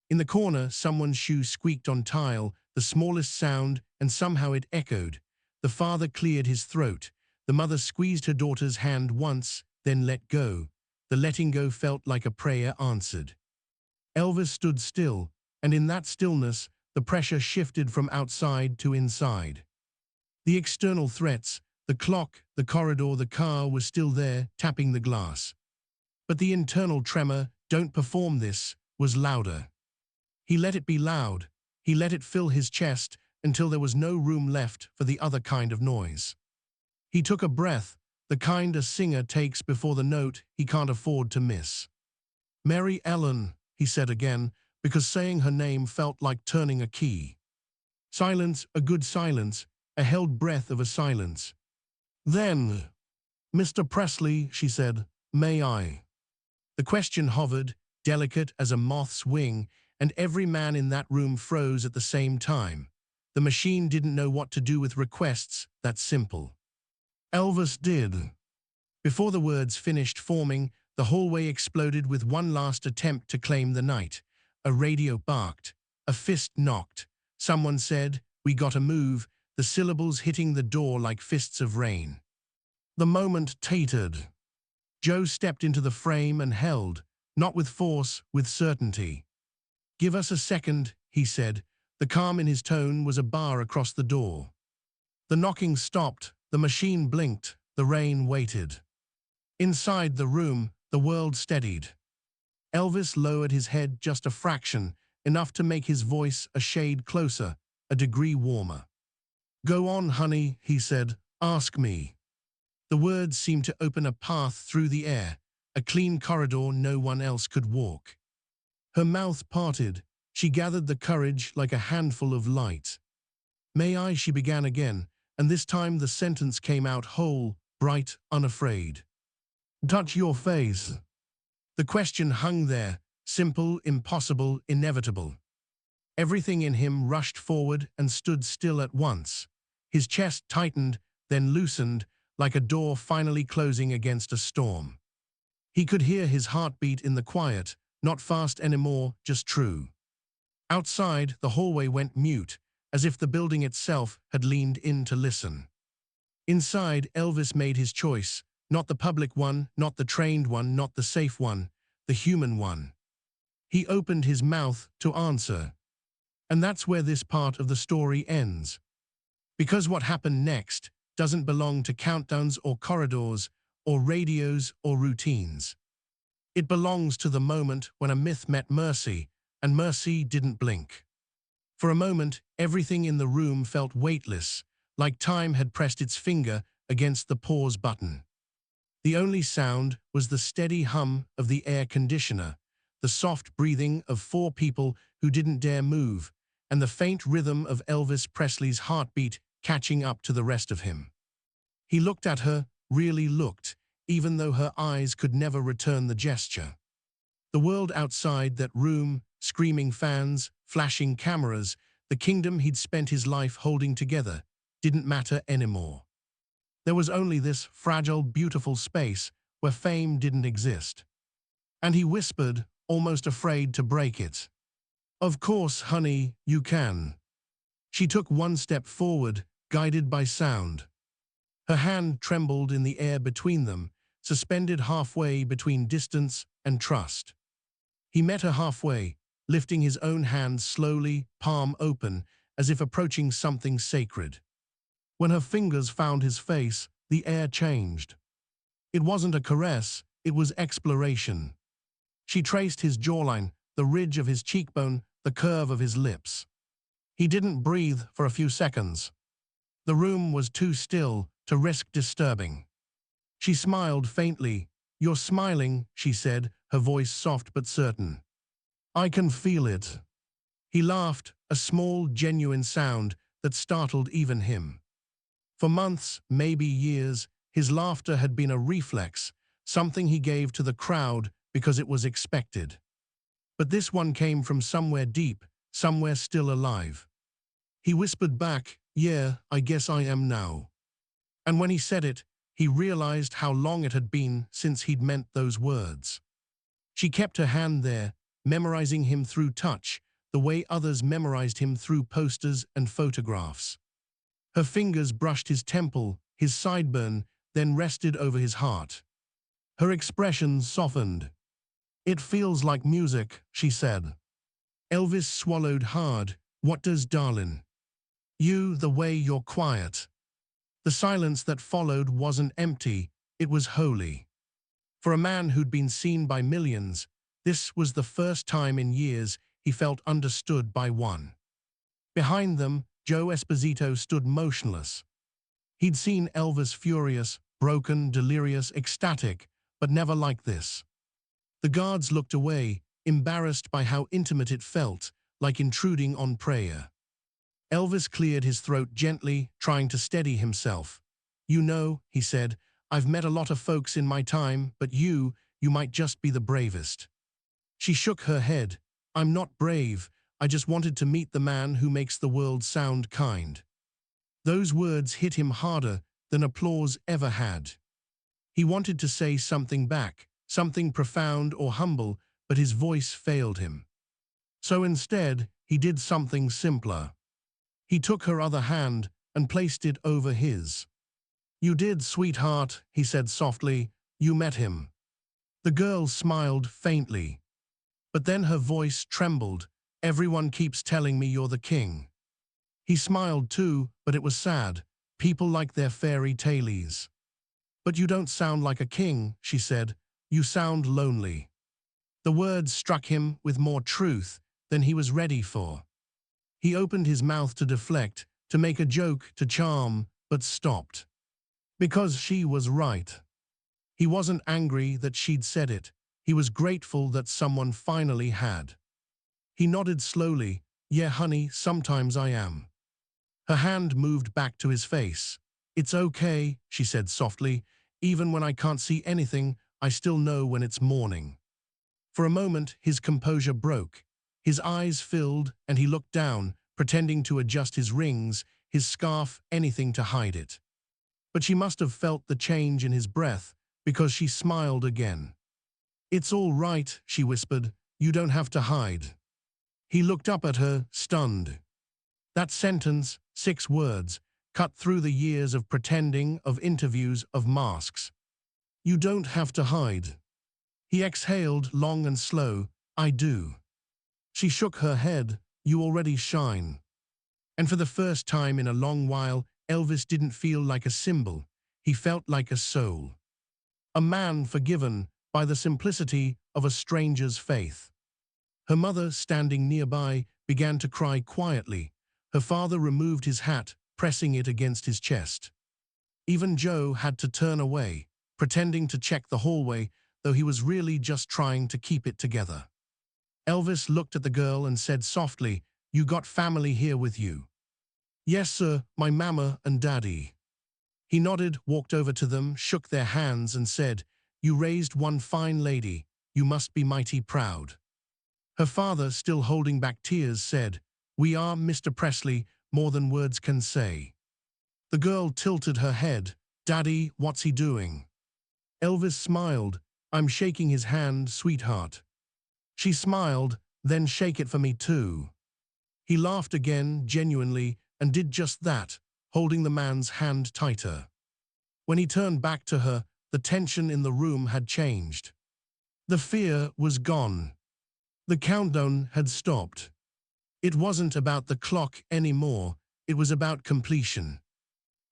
In the corner, someone's shoe squeaked on tile, the smallest sound, and somehow it echoed. The father cleared his throat. The mother squeezed her daughter's hand once, then let go. The letting go felt like a prayer answered. Elvis stood still, and in that stillness, the pressure shifted from outside to inside. The external threats, the clock, the corridor, the car was still there, tapping the glass. But the internal tremor, don't perform this, was louder. He let it be loud. He let it fill his chest until there was no room left for the other kind of noise. He took a breath, the kind a singer takes before the note he can't afford to miss. Mary Ellen, he said again, because saying her name felt like turning a key. Silence, a good silence, a held breath of a silence. Then, Mr. Presley, she said, may I? The question hovered, delicate as a moth's wing, and every man in that room froze at the same time. The machine didn't know what to do with requests that simple. Elvis did. Before the words finished forming, the hallway exploded with one last attempt to claim the night. A radio barked. A fist knocked. Someone said, we gotta move, the syllables hitting the door like fists of rain. The moment tatered. Joe stepped into the frame and held, not with force, with certainty. Give us a second, he said. The calm in his tone was a bar across the door. The knocking stopped, the machine blinked, the rain waited. Inside the room, the world steadied. Elvis lowered his head just a fraction, enough to make his voice a shade closer, a degree warmer. Go on, honey, he said, ask me. The words seemed to open a path through the air, a clean corridor no one else could walk. Her mouth parted. She gathered the courage like a handful of light. May I, she began again, and this time the sentence came out whole, bright, unafraid. Touch your face. The question hung there, simple, impossible, inevitable. Everything in him rushed forward and stood still at once. His chest tightened, then loosened, like a door finally closing against a storm. He could hear his heartbeat in the quiet, not fast anymore, just true. Outside, the hallway went mute, as if the building itself had leaned in to listen. Inside, Elvis made his choice, not the public one, not the trained one, not the safe one, the human one. He opened his mouth to answer. And that's where this part of the story ends. Because what happened next doesn't belong to countdowns or corridors or radios or routines. It belongs to the moment when a myth met mercy, and mercy didn't blink. For a moment, everything in the room felt weightless, like time had pressed its finger against the pause button. The only sound was the steady hum of the air conditioner, the soft breathing of four people who didn't dare move, and the faint rhythm of Elvis Presley's heartbeat catching up to the rest of him. He looked at her, really looked, even though her eyes could never return the gesture. The world outside that room, screaming fans, flashing cameras, the kingdom he'd spent his life holding together, didn't matter anymore. There was only this fragile, beautiful space where fame didn't exist. And he whispered, almost afraid to break it. Of course, honey, you can. She took one step forward, guided by sound. Her hand trembled in the air between them, suspended halfway between distance and trust. He met her halfway, lifting his own hand slowly, palm open, as if approaching something sacred. When her fingers found his face, the air changed. It wasn't a caress, it was exploration. She traced his jawline, the ridge of his cheekbone, the curve of his lips. He didn't breathe for a few seconds. The room was too still to risk disturbing. She smiled faintly. You're smiling, she said, her voice soft but certain. I can feel it. He laughed, a small, genuine sound that startled even him. For months, maybe years, his laughter had been a reflex, something he gave to the crowd because it was expected. But this one came from somewhere deep, somewhere still alive. He whispered back, "Yeah, I guess I am now." And when he said it, he realized how long it had been since he'd meant those words. She kept her hand there, memorizing him through touch, the way others memorized him through posters and photographs. Her fingers brushed his temple, his sideburn, then rested over his heart. Her expression softened. "It feels like music," she said. Elvis swallowed hard. "What does, darling?" "You, the way you're quiet." The silence that followed wasn't empty, it was holy. For a man who'd been seen by millions, this was the first time in years he felt understood by one. Behind them, Joe Esposito stood motionless. He'd seen Elvis furious, broken, delirious, ecstatic, but never like this. The guards looked away, embarrassed by how intimate it felt, like intruding on prayer. Elvis cleared his throat gently, trying to steady himself. "You know," he said, "I've met a lot of folks in my time, but you might just be the bravest." She shook her head. "I'm not brave, I just wanted to meet the man who makes the world sound kind." Those words hit him harder than applause ever had. He wanted to say something back, something profound or humble, but his voice failed him. So instead, he did something simpler. He took her other hand and placed it over his. "You did, sweetheart," he said softly. "You met him." The girl smiled faintly. But then her voice trembled. "Everyone keeps telling me you're the king." He smiled too, but it was sad. "People like their fairy tales." "But you don't sound like a king," she said. "You sound lonely." The words struck him with more truth than he was ready for. He opened his mouth to deflect, to make a joke, to charm, but stopped. Because she was right. He wasn't angry that she'd said it. He was grateful that someone finally had. He nodded slowly. "Yeah, honey, sometimes I am." Her hand moved back to his face. "It's okay," she said softly. "Even when I can't see anything, I still know when it's morning." For a moment, his composure broke. His eyes filled, and he looked down, pretending to adjust his rings, his scarf, anything to hide it. But she must have felt the change in his breath, because she smiled again. "It's all right," she whispered. "You don't have to hide." He looked up at her, stunned. That sentence, 6 words, cut through the years of pretending, of interviews, of masks. "You don't have to hide." He exhaled, long and slow. "I do." She shook her head. "You already shine." And for the first time in a long while, Elvis didn't feel like a symbol. He felt like a soul. A man forgiven by the simplicity of a stranger's faith. Her mother, standing nearby, began to cry quietly. Her father removed his hat, pressing it against his chest. Even Joe had to turn away, pretending to check the hallway, though he was really just trying to keep it together. Elvis looked at the girl and said softly, "You got family here with you?" "Yes, sir, my mama and daddy." He nodded, walked over to them, shook their hands and said, "You raised one fine lady. You must be mighty proud." Her father, still holding back tears, said, "We are, Mr. Presley, more than words can say." The girl tilted her head. "Daddy, what's he doing?" Elvis smiled. "I'm shaking his hand, sweetheart." She smiled. "Then shake it for me too." He laughed again, genuinely, and did just that, holding the man's hand tighter. When he turned back to her, the tension in the room had changed. The fear was gone. The countdown had stopped. It wasn't about the clock anymore, it was about completion.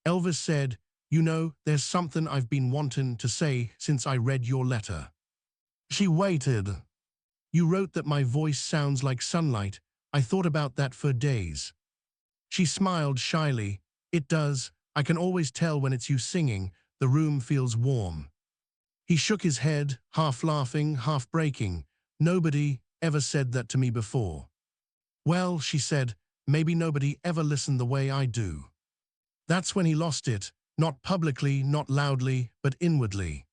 Elvis said, "You know, there's something I've been wanting to say since I read your letter." She waited. "You wrote that my voice sounds like sunlight. I thought about that for days." She smiled shyly. "It does. I can always tell when it's you singing. The room feels warm." He shook his head, half laughing, half breaking. "Nobody ever said that to me before." "Well," she said, "maybe nobody ever listened the way I do." That's when he lost it, not publicly, not loudly, but inwardly.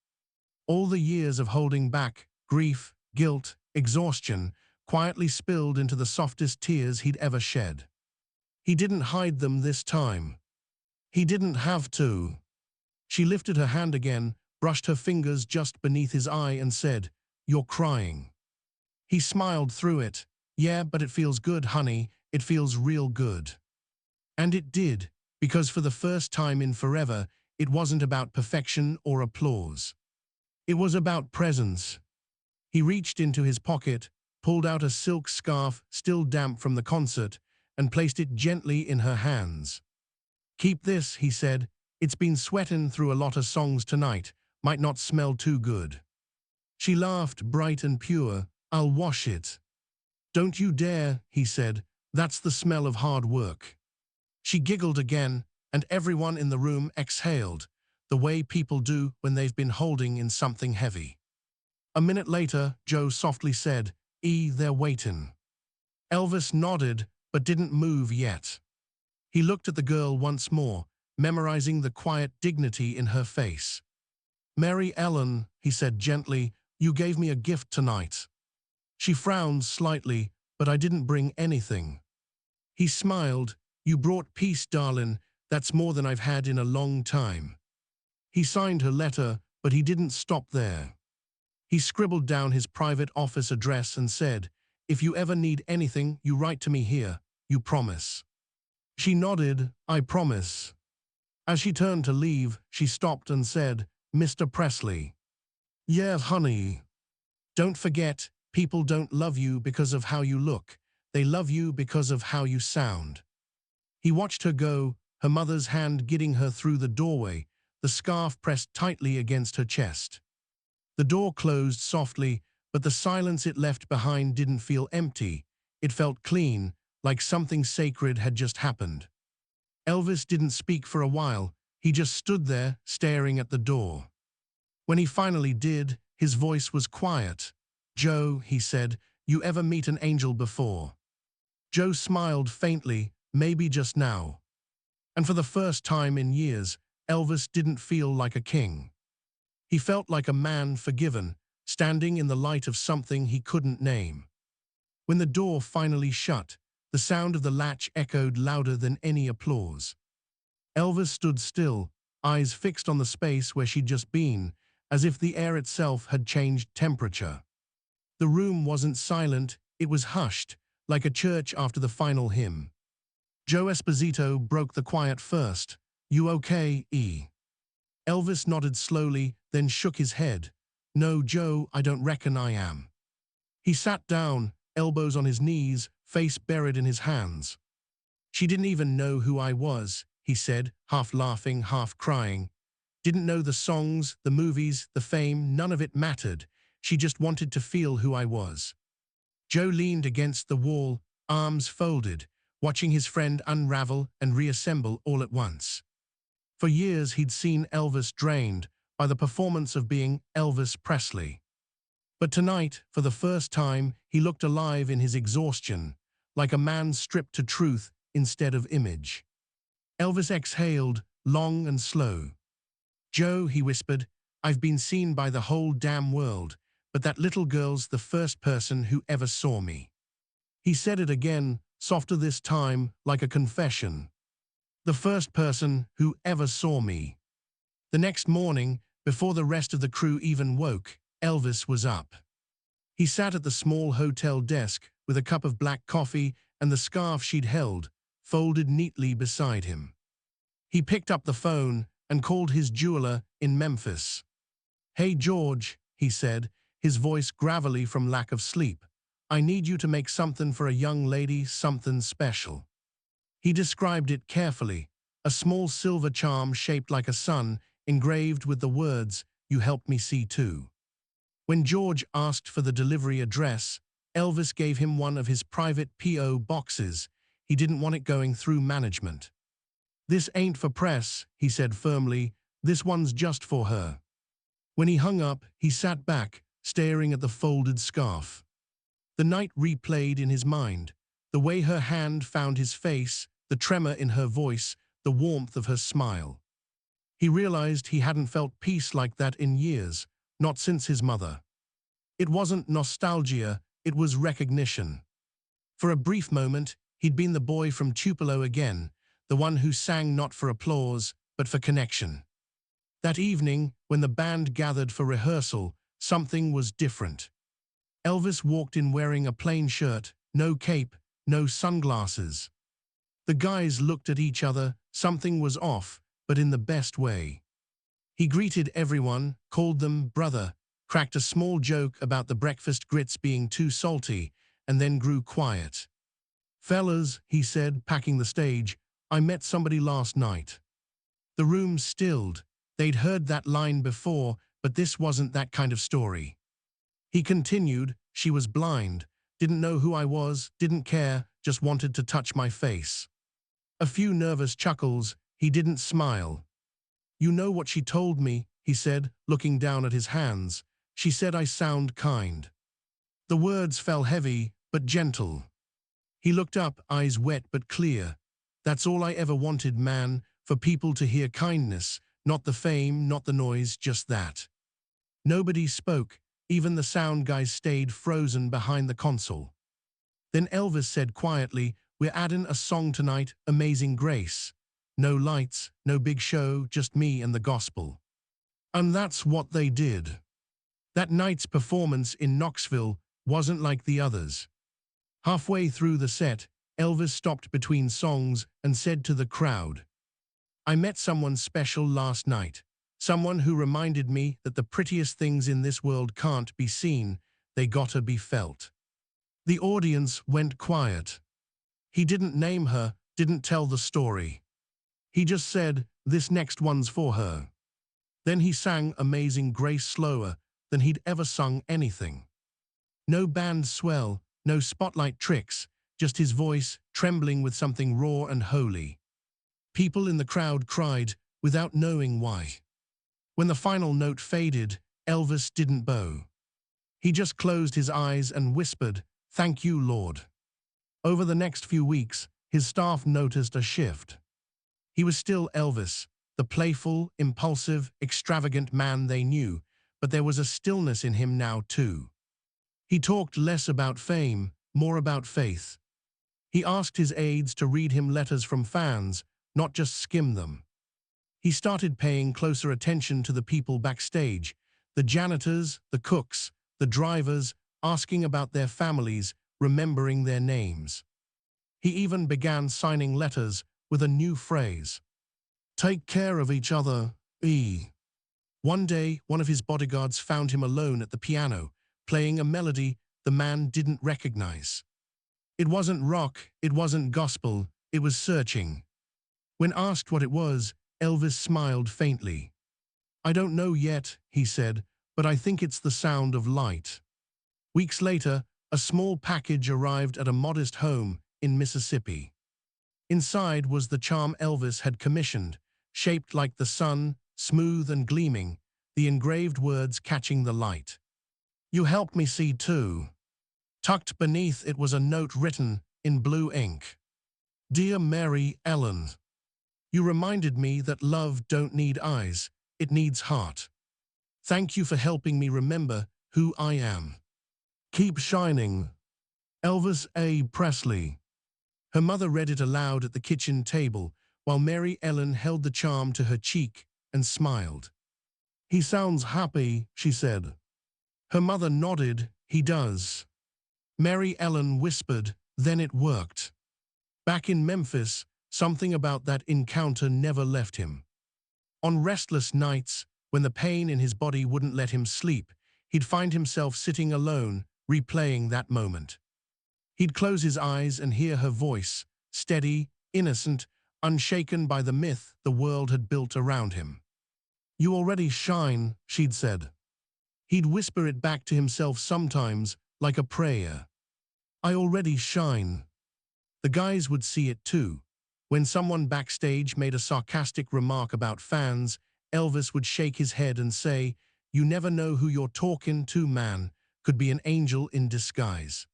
All the years of holding back, grief, guilt, exhaustion, quietly spilled into the softest tears he'd ever shed. He didn't hide them this time. He didn't have to. She lifted her hand again, brushed her fingers just beneath his eye and said, "You're crying." He smiled through it. "Yeah, but it feels good, honey. It feels real good." And it did, because for the first time in forever, it wasn't about perfection or applause. It was about presence. He reached into his pocket, pulled out a silk scarf still damp from the concert, and placed it gently in her hands. "Keep this," he said. "It's been sweating through a lot of songs tonight. Might not smell too good." She laughed, bright and pure. "I'll wash it." "Don't you dare," he said. "That's the smell of hard work." She giggled again, and everyone in the room exhaled, the way people do when they've been holding in something heavy. A minute later, Joe softly said, "They're waitin'." Elvis nodded, but didn't move yet. He looked at the girl once more, memorizing the quiet dignity in her face. "Mary Ellen," he said gently, "you gave me a gift tonight." She frowned slightly, "But I didn't bring anything." He smiled. "You brought peace, darling. That's more than I've had in a long time." He signed her letter, but he didn't stop there. He scribbled down his private office address and said, "If you ever need anything, you write to me here. You promise?" She nodded. "I promise." As she turned to leave, she stopped and said, "Mr. Presley." "Yeah, honey. Don't forget, people don't love you because of how you look. They love you because of how you sound." He watched her go, her mother's hand guiding her through the doorway, the scarf pressed tightly against her chest. The door closed softly, but the silence it left behind didn't feel empty. It felt clean, like something sacred had just happened. Elvis didn't speak for a while. He just stood there, staring at the door. When he finally did, his voice was quiet. "Joe," he said, "you ever meet an angel before?" Joe smiled faintly, "Maybe just now." And for the first time in years, Elvis didn't feel like a king. He felt like a man forgiven, standing in the light of something he couldn't name. When the door finally shut, the sound of the latch echoed louder than any applause. Elvis stood still, eyes fixed on the space where she'd just been, as if the air itself had changed temperature. The room wasn't silent, it was hushed, like a church after the final hymn. Joe Esposito broke the quiet first. "You okay, E?" Elvis nodded slowly, then shook his head. "No, Joe, I don't reckon I am." He sat down, elbows on his knees, face buried in his hands. "She didn't even know who I was," he said, half laughing, half crying. "Didn't know the songs, the movies, the fame, none of it mattered. She just wanted to feel who I was." Joe leaned against the wall, arms folded, watching his friend unravel and reassemble all at once. For years he'd seen Elvis drained by the performance of being Elvis Presley. But tonight, for the first time, he looked alive in his exhaustion, like a man stripped to truth instead of image. Elvis exhaled, long and slow. "Joe," he whispered, "I've been seen by the whole damn world, but that little girl's the first person who ever saw me." He said it again, softer this time, like a confession. "The first person who ever saw me." The next morning, before the rest of the crew even woke, Elvis was up. He sat at the small hotel desk with a cup of black coffee and the scarf she'd held, folded neatly beside him. He picked up the phone and called his jeweler in Memphis. "Hey, George," he said, his voice gravelly from lack of sleep. "I need you to make something for a young lady, something special." He described it carefully, a small silver charm shaped like a sun, engraved with the words, "You helped me see too." When George asked for the delivery address, Elvis gave him one of his private P.O. boxes. He didn't want it going through management. "This ain't for press," he said firmly. "This one's just for her." When he hung up, he sat back, staring at the folded scarf. The night replayed in his mind, the way her hand found his face, the tremor in her voice, the warmth of her smile. He realized he hadn't felt peace like that in years, not since his mother. It wasn't nostalgia, it was recognition. For a brief moment, he'd been the boy from Tupelo again, the one who sang not for applause, but for connection. That evening, when the band gathered for rehearsal, something was different. Elvis walked in wearing a plain shirt, no cape, no sunglasses. The guys looked at each other, something was off, but in the best way. He greeted everyone, called them brother, cracked a small joke about the breakfast grits being too salty, and then grew quiet. "Fellas," he said, packing the stage, "I met somebody last night." The room stilled. They'd heard that line before, but this wasn't that kind of story. He continued, "She was blind, didn't know who I was, didn't care, just wanted to touch my face." A few nervous chuckles, he didn't smile. "You know what she told me," he said, looking down at his hands. "She said I sound kind." The words fell heavy, but gentle. He looked up, eyes wet but clear. "That's all I ever wanted, man, for people to hear kindness, not the fame, not the noise, just that." Nobody spoke, even the sound guys stayed frozen behind the console. Then Elvis said quietly, "We're adding a song tonight, Amazing Grace. No lights, no big show, just me and the gospel." And that's what they did. That night's performance in Knoxville wasn't like the others. Halfway through the set, Elvis stopped between songs and said to the crowd, "I met someone special last night. Someone who reminded me that the prettiest things in this world can't be seen, they gotta be felt." The audience went quiet. He didn't name her, didn't tell the story. He just said, "This next one's for her." Then he sang Amazing Grace slower than he'd ever sung anything. No band swell, no spotlight tricks, just his voice trembling with something raw and holy. People in the crowd cried without knowing why. When the final note faded, Elvis didn't bow. He just closed his eyes and whispered, "Thank you, Lord." Over the next few weeks, his staff noticed a shift. He was still Elvis, the playful, impulsive, extravagant man they knew, but there was a stillness in him now too. He talked less about fame, more about faith. He asked his aides to read him letters from fans, not just skim them. He started paying closer attention to the people backstage, the janitors, the cooks, the drivers, asking about their families, remembering their names. He even began signing letters with a new phrase: "Take care of each other, E." One day, one of his bodyguards found him alone at the piano, playing a melody the man didn't recognize. It wasn't rock, it wasn't gospel, it was searching. When asked what it was, Elvis smiled faintly. "I don't know yet," he said, "but I think it's the sound of light." Weeks later, a small package arrived at a modest home in Mississippi. Inside was the charm Elvis had commissioned, shaped like the sun, smooth and gleaming, the engraved words catching the light. "You helped me see too." Tucked beneath it was a note written in blue ink. "Dear Mary Ellen, you reminded me that love don't need eyes, it needs heart. Thank you for helping me remember who I am. Keep shining. Elvis A. Presley." Her mother read it aloud at the kitchen table, while Mary Ellen held the charm to her cheek and smiled. "He sounds happy," she said. Her mother nodded. "He does." Mary Ellen whispered, "Then it worked." Back in Memphis, something about that encounter never left him. On restless nights, when the pain in his body wouldn't let him sleep, he'd find himself sitting alone, replaying that moment. He'd close his eyes and hear her voice, steady, innocent, unshaken by the myth the world had built around him. "You already shine," she'd said. He'd whisper it back to himself sometimes, like a prayer. "I already shine." The guys would see it too. When someone backstage made a sarcastic remark about fans, Elvis would shake his head and say, "You never know who you're talking to, man. Could be an angel in disguise."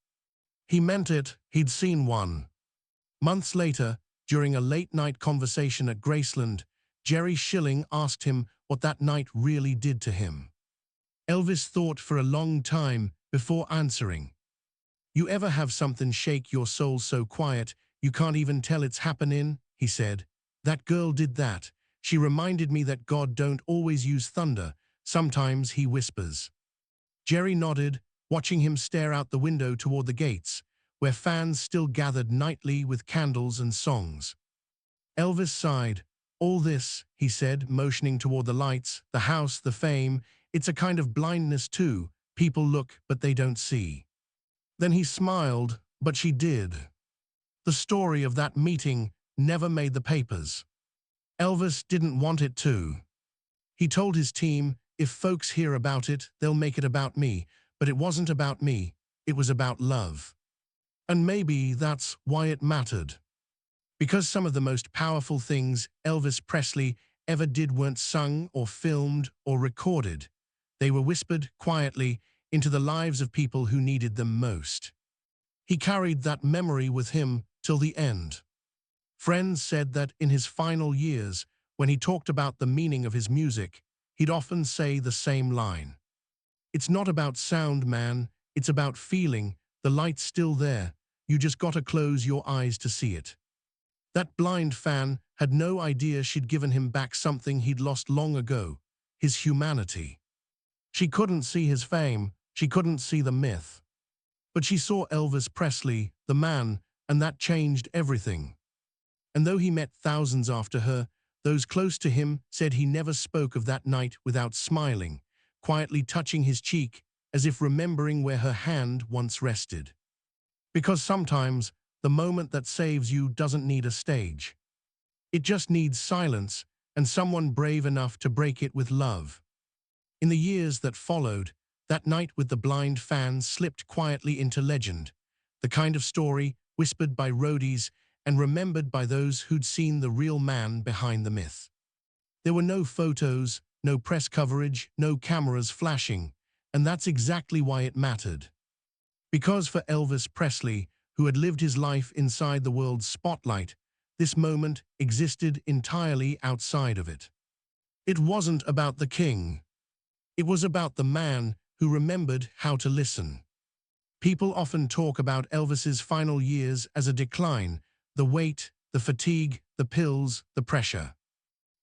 He meant it, he'd seen one. Months later, during a late-night conversation at Graceland, Jerry Schilling asked him what that night really did to him. Elvis thought for a long time before answering. "You ever have something shake your soul so quiet you can't even tell it's happening?" he said. "That girl did that. She reminded me that God don't always use thunder. Sometimes he whispers." Jerry nodded, watching him stare out the window toward the gates, where fans still gathered nightly with candles and songs. Elvis sighed. "All this," he said, motioning toward the lights, the house, the fame, "it's a kind of blindness too. People look, but they don't see." Then he smiled, "But she did." The story of that meeting never made the papers. Elvis didn't want it to. He told his team, "If folks hear about it, they'll make it about me." But it wasn't about me. It was about love. And maybe that's why it mattered. Because some of the most powerful things Elvis Presley ever did weren't sung or filmed or recorded. They were whispered quietly into the lives of people who needed them most. He carried that memory with him till the end. Friends said that in his final years, when he talked about the meaning of his music, he'd often say the same line. "It's not about sound, man. It's about feeling. The light's still there. You just gotta close your eyes to see it." That blind fan had no idea she'd given him back something he'd lost long ago, his humanity. She couldn't see his fame. She couldn't see the myth. But she saw Elvis Presley, the man, and that changed everything. And though he met thousands after her, those close to him said he never spoke of that night without smiling, quietly touching his cheek as if remembering where her hand once rested. Because sometimes the moment that saves you doesn't need a stage. It just needs silence and someone brave enough to break it with love. In the years that followed, that night with the blind fan slipped quietly into legend, the kind of story whispered by roadies and remembered by those who'd seen the real man behind the myth. There were no photos, no press coverage, no cameras flashing, and that's exactly why it mattered. Because for Elvis Presley, who had lived his life inside the world's spotlight, this moment existed entirely outside of it. It wasn't about the king. It was about the man who remembered how to listen. People often talk about Elvis's final years as a decline, the weight, the fatigue, the pills, the pressure.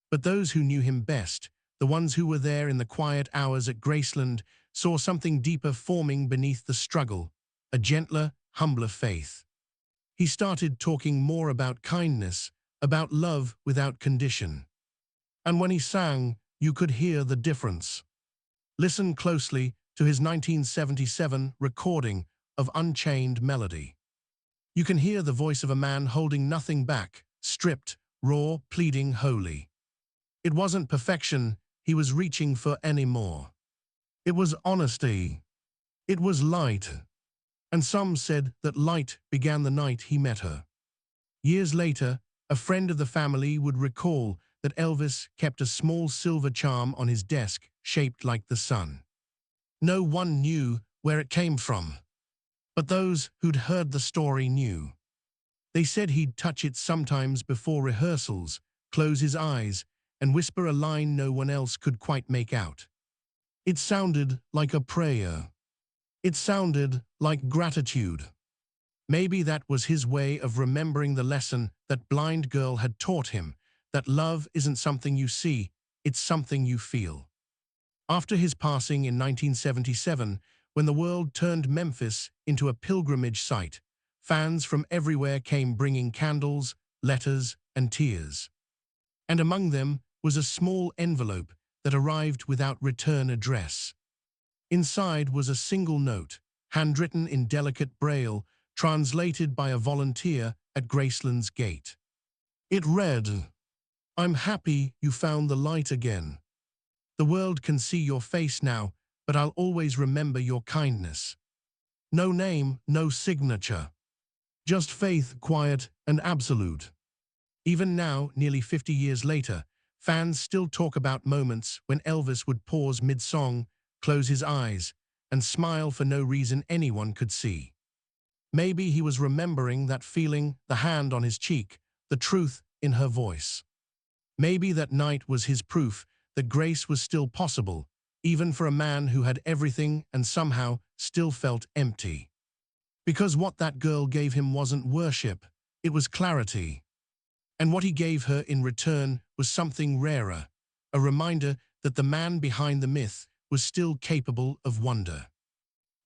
But those who knew him best, the ones who were there in the quiet hours at Graceland, saw something deeper forming beneath the struggle, a gentler, humbler faith. He started talking more about kindness, about love without condition. And when he sang, you could hear the difference. Listen closely to his 1977 recording of Unchained Melody. You can hear the voice of a man holding nothing back, stripped, raw, pleading holy. It wasn't perfection he was reaching for anymore. It was honesty. It was light. And some said that light began the night he met her. Years later, a friend of the family would recall that Elvis kept a small silver charm on his desk shaped like the sun. No one knew where it came from, but those who'd heard the story knew. They said he'd touch it sometimes before rehearsals, close his eyes, and whisper a line no one else could quite make out. It sounded like a prayer. It sounded like gratitude. Maybe that was his way of remembering the lesson that blind girl had taught him, that love isn't something you see, it's something you feel. After his passing in 1977, when the world turned Memphis into a pilgrimage site, fans from everywhere came bringing candles, letters, and tears. And among them was a small envelope that arrived without return address. Inside was a single note, handwritten in delicate braille, translated by a volunteer at Graceland's gate. It read, "I'm happy you found the light again. The world can see your face now, but I'll always remember your kindness." No name, no signature. Just faith, quiet and absolute. Even now, nearly 50 years later, fans still talk about moments when Elvis would pause mid-song, close his eyes, and smile for no reason anyone could see. Maybe he was remembering that feeling, the hand on his cheek, the truth in her voice. Maybe that night was his proof that grace was still possible, even for a man who had everything and somehow still felt empty. Because what that girl gave him wasn't worship, it was clarity. And what he gave her in return was something rarer, a reminder that the man behind the myth was still capable of wonder.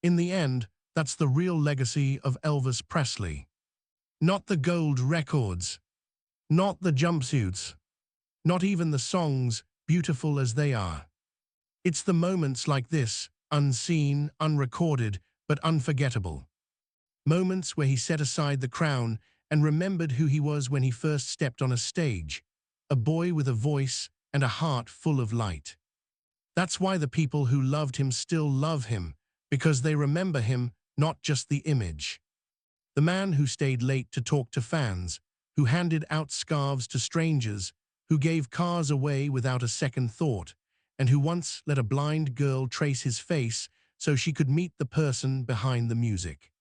In the end, that's the real legacy of Elvis Presley. Not the gold records, not the jumpsuits, not even the songs, beautiful as they are. It's the moments like this, unseen, unrecorded, but unforgettable. Moments where he set aside the crown and remembered who he was when he first stepped on a stage, a boy with a voice and a heart full of light. That's why the people who loved him still love him, because they remember him, not just the image. The man who stayed late to talk to fans, who handed out scarves to strangers, who gave cars away without a second thought, and who once let a blind girl trace his face so she could meet the person behind the music.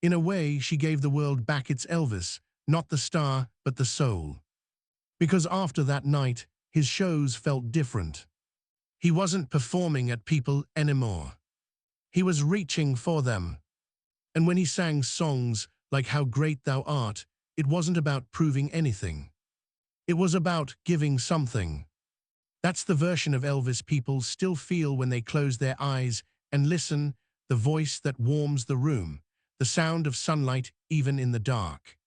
In a way, she gave the world back its Elvis, not the star, but the soul. Because after that night, his shows felt different. He wasn't performing at people anymore. He was reaching for them. And when he sang songs like How Great Thou Art, it wasn't about proving anything. It was about giving something. That's the version of Elvis people still feel when they close their eyes and listen, the voice that warms the room, the sound of sunlight even in the dark.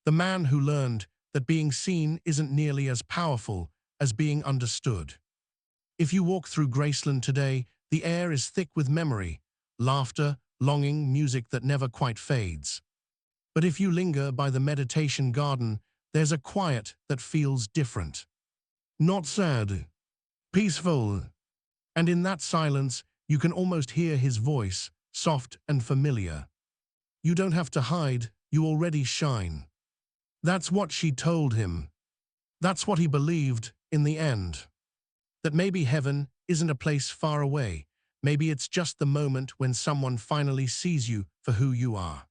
The man who learned that being seen isn't nearly as powerful as being understood. If you walk through Graceland today, the air is thick with memory, laughter, longing, music that never quite fades. But if you linger by the meditation garden, there's a quiet that feels different. Not sad, peaceful. And in that silence, you can almost hear his voice, soft and familiar. You don't have to hide, you already shine. That's what she told him. That's what he believed in the end. That maybe heaven isn't a place far away. Maybe it's just the moment when someone finally sees you for who you are.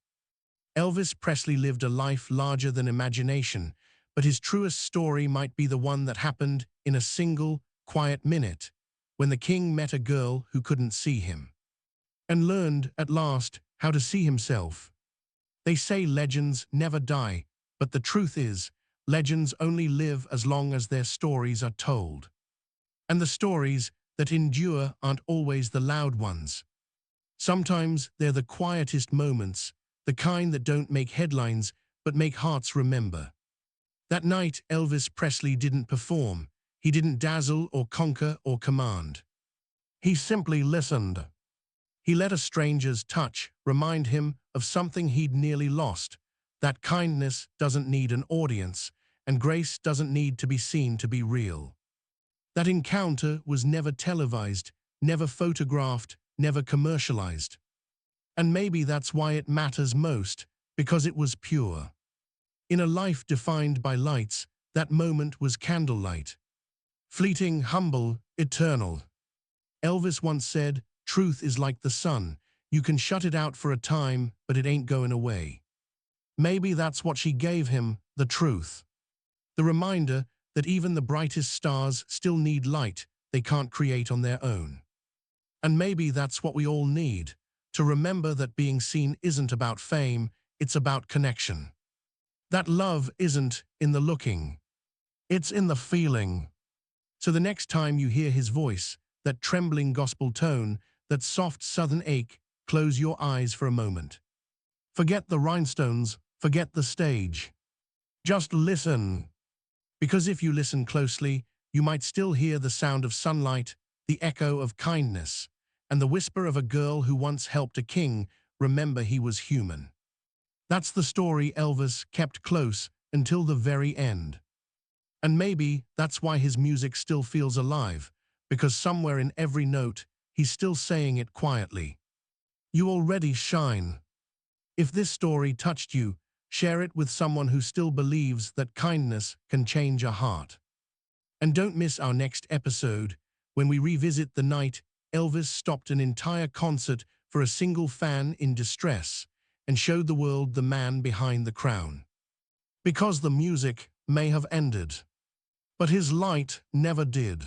Elvis Presley lived a life larger than imagination, but his truest story might be the one that happened in a single, quiet minute, when the king met a girl who couldn't see him, and learned, at last, how to see himself. They say legends never die, but the truth is, legends only live as long as their stories are told. And the stories that endure aren't always the loud ones. Sometimes they're the quietest moments, the kind that don't make headlines but make hearts remember. That night, Elvis Presley didn't perform. He didn't dazzle or conquer or command. He simply listened. He let a stranger's touch remind him of something he'd nearly lost, that kindness doesn't need an audience, and grace doesn't need to be seen to be real. That encounter was never televised, never photographed, never commercialized. And maybe that's why it matters most, because it was pure. In a life defined by lights, that moment was candlelight. Fleeting, humble, eternal. Elvis once said, "Truth is like the sun. You can shut it out for a time, but it ain't going away." Maybe that's what she gave him, the truth. The reminder that even the brightest stars still need light they can't create on their own. And maybe that's what we all need, to remember that being seen isn't about fame, it's about connection. That love isn't in the looking, it's in the feeling. So the next time you hear his voice, that trembling gospel tone, that soft southern ache, close your eyes for a moment. Forget the rhinestones, forget the stage. Just listen. Because if you listen closely, you might still hear the sound of sunlight, the echo of kindness, and the whisper of a girl who once helped a king remember he was human. That's the story Elvis kept close until the very end. And maybe that's why his music still feels alive, because somewhere in every note, he's still saying it quietly. You already shine. If this story touched you, share it with someone who still believes that kindness can change a heart. And don't miss our next episode, when we revisit the night Elvis stopped an entire concert for a single fan in distress, and showed the world the man behind the crown. Because the music may have ended, but his light never did.